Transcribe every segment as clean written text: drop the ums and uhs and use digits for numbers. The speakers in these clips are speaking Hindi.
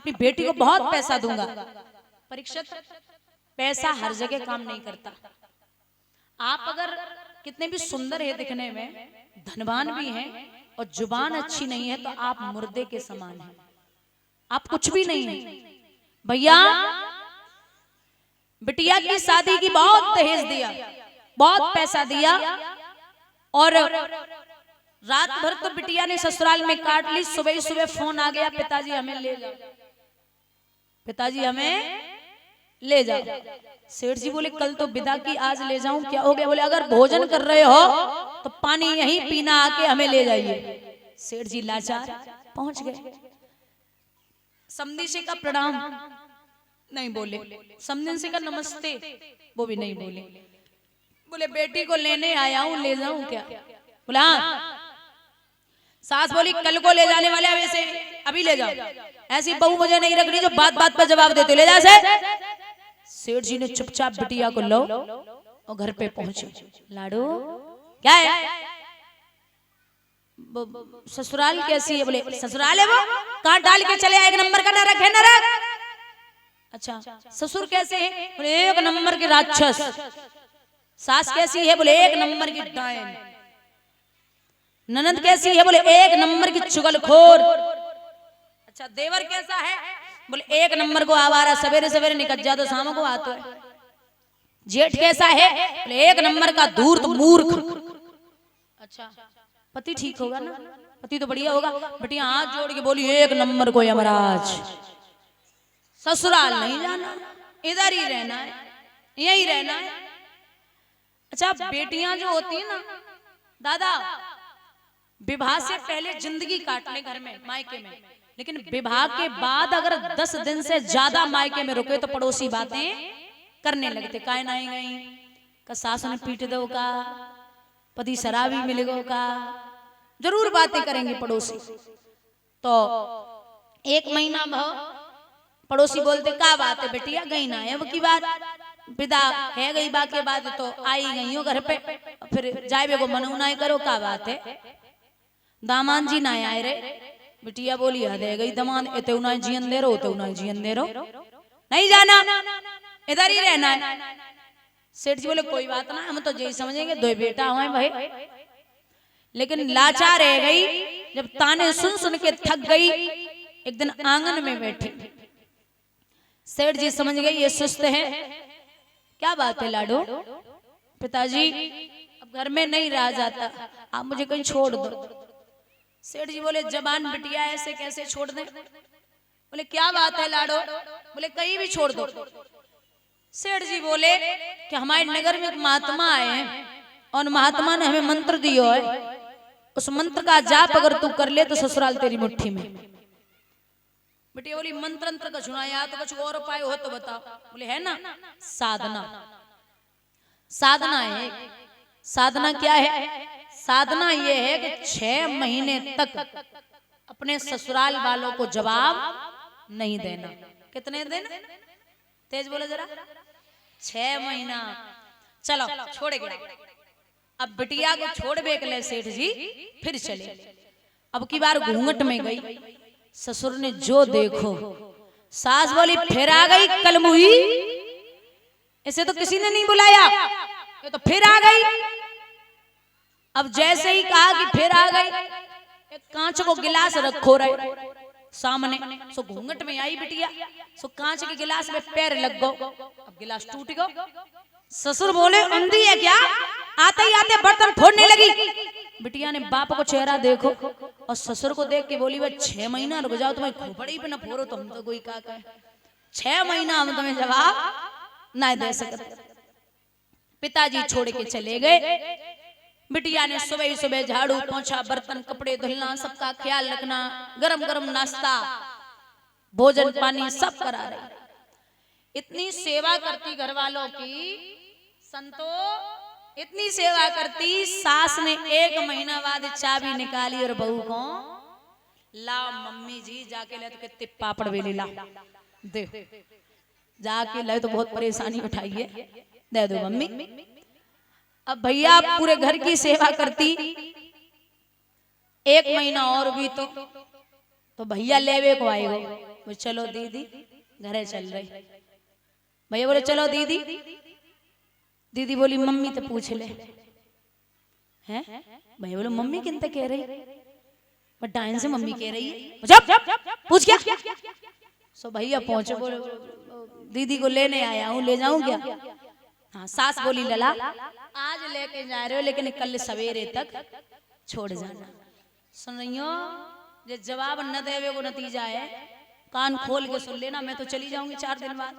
अपनी बेटी को बहुत पैसा दूंगा। परीक्षित, पैसा हर जगह काम नहीं करता। आप अगर कितने भी सुंदर है दिखने में, धनवान भी हैं और जुबान अच्छी नहीं है, तो आप मुर्दे के समान हैं, आप कुछ भी नहीं है। भैया बिटिया की शादी की बहुत दहेज दिया, बहुत पैसा दिया, और रात भर तो बिटिया ने ससुराल में काट ली। सुबह सुबह फोन आ गया, पिताजी हमें ले जाओ, पिताजी हमें ले जाओ। सेठ जी बोले कल तो विदा की, आज ले जाऊं, क्या हो गया? बोले अगर भोजन कर रहे हो तो पानी यहीं पीना, आके हमें ले जाइए। सेठ जी लाचार पहुंच गए। समधी से का प्रणाम नहीं बोले, समधी से का नमस्ते वो भी नहीं बोले। बोले बेटी को लेने आया हूं, ले जाऊं क्या? बोला हाँ। सास बोली कल को ले जाने वाले, वैसे अभी ले जाओ, ऐसी बहू मुझे नहीं रखनी जो बात बात पर जवाब देते, ले जा से। सेठ जी ने चुपचाप बिटिया को लो और घर पे पहुंचे। लाडो क्या है? ससुराल कैसी है? बोले ससुराल है वो, काट डाल के चले, एक नंबर का न रखे न रख। अच्छा ससुर कैसे हैं? बोले एक नंबर के राक्षस। सास कैसी है? बोले एक नंबर की डायन। ननद कैसी है? बोले एक नंबर की चुगलखोर। अच्छा देवर कैसा है? बोले एक नंबर को आवारा, सवेरे सवेरे निकल जा तो शाम को आता है। जेठ कैसा है? बोले एक नंबर का धूर्त मूर्ख। अच्छा पति ठीक होगा ना? पति तो बढ़िया होगा। बेटिया हाथ जोड़ के बोली एक नंबर को यमराज। ससुराल नहीं जाना, इधर ही रहना है, यही रहना है। अच्छा बेटियां जो होती है ना दादा, विवाह से पहले जिंदगी काट ले घर में मायके में, लेकिन विवाह के बाद अगर 10 दिन से ज्यादा मायके में रुके तो पड़ोसी बातें करने लगते। काय नहीं गई का, सास ने पीट दो का, पति शराबी मिलेगो का, जरूर बातें करेंगे पड़ोसी। तो एक महीना पड़ोसी बोलते का बात है बेटिया, गई ना है वो की बात, विदा है गई बा के बाद तो आई गई हो घर पे, फिर जाए को मनु ना करो का बात है। दामान जी ना आए रे। बिटिया बोली हदे गई दमान, एते उना जीवन दे रो, तो उना जीवन दे रो, नहीं जाना, इधर ही रहना है। सेठ जी बोले कोई बात ना, हम तो यही समझेंगे दो बेटा हुए भाई। लेकिन लाचार रह गई, जब ताने सुन सुन के थक गई। एक दिन आंगन में बैठी, सेठ जी समझ गई ये सुस्त है। क्या बात है लाडो? पिताजी अब घर में नहीं रहा जाता, आप मुझे कहीं छोड़ दो। सेठ जी बोले जबान बिटिया ऐसे कैसे छोड़ दें? बोले क्या बात है लाडो? बोले कहीं भी छोड़ दो। सेठ जी बोले कि हमारे नगर में एक महात्मा आए हैं और महात्मा ने हमें मंत्र दियो है, उस मंत्र का जाप अगर तू कर ले तो ससुराल तेरी मुट्ठी में। बेटी बोली मंत्र का सुनाया तो कुछ और उपाय हो तो बताओ। बोले है ना, साधना। साधना है। साधना क्या है? साधना ये है कि 6 महीने तक अपने ससुराल वालों को जवाब नहीं देना। कितने दिन? तेज बोलो जरा। 6 महीना। चलो छोड़ गया। अब बिटिया को छोड़ बेकले सेठ जी फिर चले। अब की बार घूंघट में गई, ससुर ने जो देखो, सास बोली फिर आ गई कलमुही, इसे तो किसी ने नहीं बुलाया, ये तो फिर आ गई। अब जैसे ही कहा कि फिर आ गई, एक कांच को गिलास रखो रहे सामने, सो घूंघट में आई बिटिया, सो कांच के गिलास में पैर लग गो, अब गिलास टूट गो। ससुर बोले अंधी है क्या? आते ही आते बर्तन फोड़ने लगी। बिटिया ने बाप को चेहरा देखो और ससुर को देख के बोली वह 6 महीना रुक जाओ, तुम्हें खोपड़ी पे न फोड़ो, तुम तो कोई का कहे 6 महीना हम तुम्हें जवाब ना दे सकते। पिताजी छोड़ के चले गए। बिटिया ने सुबह ही सुबह झाड़ू पोंछा, बर्तन कपड़े धुलना, सबका ख्याल रखना, गरम गरम नाश्ता भोजन पानी सब करा रही। इतनी सेवा करती घर वालों की, संतो इतनी सेवा करती। सास ने 1 महीना बाद चाबी निकाली और बहू को ला मम्मी जी जाके ले, तो कितने पापड़ बेले ला दे, जाके ले तो बहुत परेशानी उठाई है, दे दो मम्मी। अब भैया पूरे घर की सेवा करती। 1 महीना और भी तो भैया लेवे को आएगा, वो चलो दीदी घरे चल रही। भैया बोले चलो दीदी। दीदी बोली मम्मी तो पूछ ले। हैं भैया बोले मम्मी किनते कह रही? पर डायन से मम्मी कह रही है। जब पूछ क्या? सो भैया पहुंचे, बोले दीदी को लेने आया हूँ, ले जाऊं क्या? हाँ सास बोली लला आज लेके जा रहे हो लेकिन कल सवेरे तक छोड़ जाना। सुन रही हो, जो जवाब न देवे वो नतीजा है। कान खोल के सुन लेना, मैं तो चली जाऊंगी 4 दिन बाद,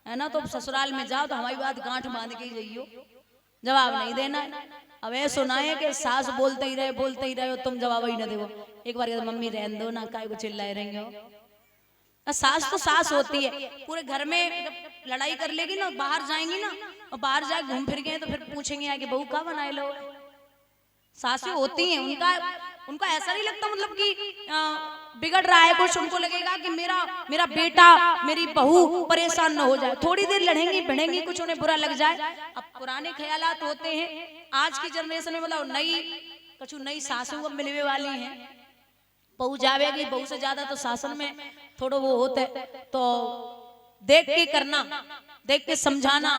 है ना? तो ससुराल में जाओ तो हमारी बात गांठ बांध के ही जाइयो, जवाब नहीं देना है। अब ये सुना है कि सास बोलते ही रहे हो, तुम जवाब ही न दो। एक बार मम्मी रहन दो ना, काय को चिल्लाए रहेंगे हो। सास तो सास होती है, पूरे घर में जब लड़ाई कर लेगी ना, बाहर जाएंगी ना, और बाहर जाके घूम फिर गए तो फिर पूछेंगे आगे बहू का बनाए लो। सासें होती हैं, उनका ऐसा नहीं लगता मतलब कि बिगड़ रहा है कुछ, उनको लगेगा कि मेरा बेटा मेरी बहू परेशान न हो जाए। थोड़ी देर लड़ेंगी भिड़ेंगी, कुछ उन्हें बुरा लग जाए। अब पुराने ख्यालात होते हैं, आज की जनरेशन में मतलब नई सासों को मिलने वाली हैं, बहू जावेगी, बहू से ज्यादा तो शासन में थोड़ा वो होता है। तो देख के करना, देख के समझाना।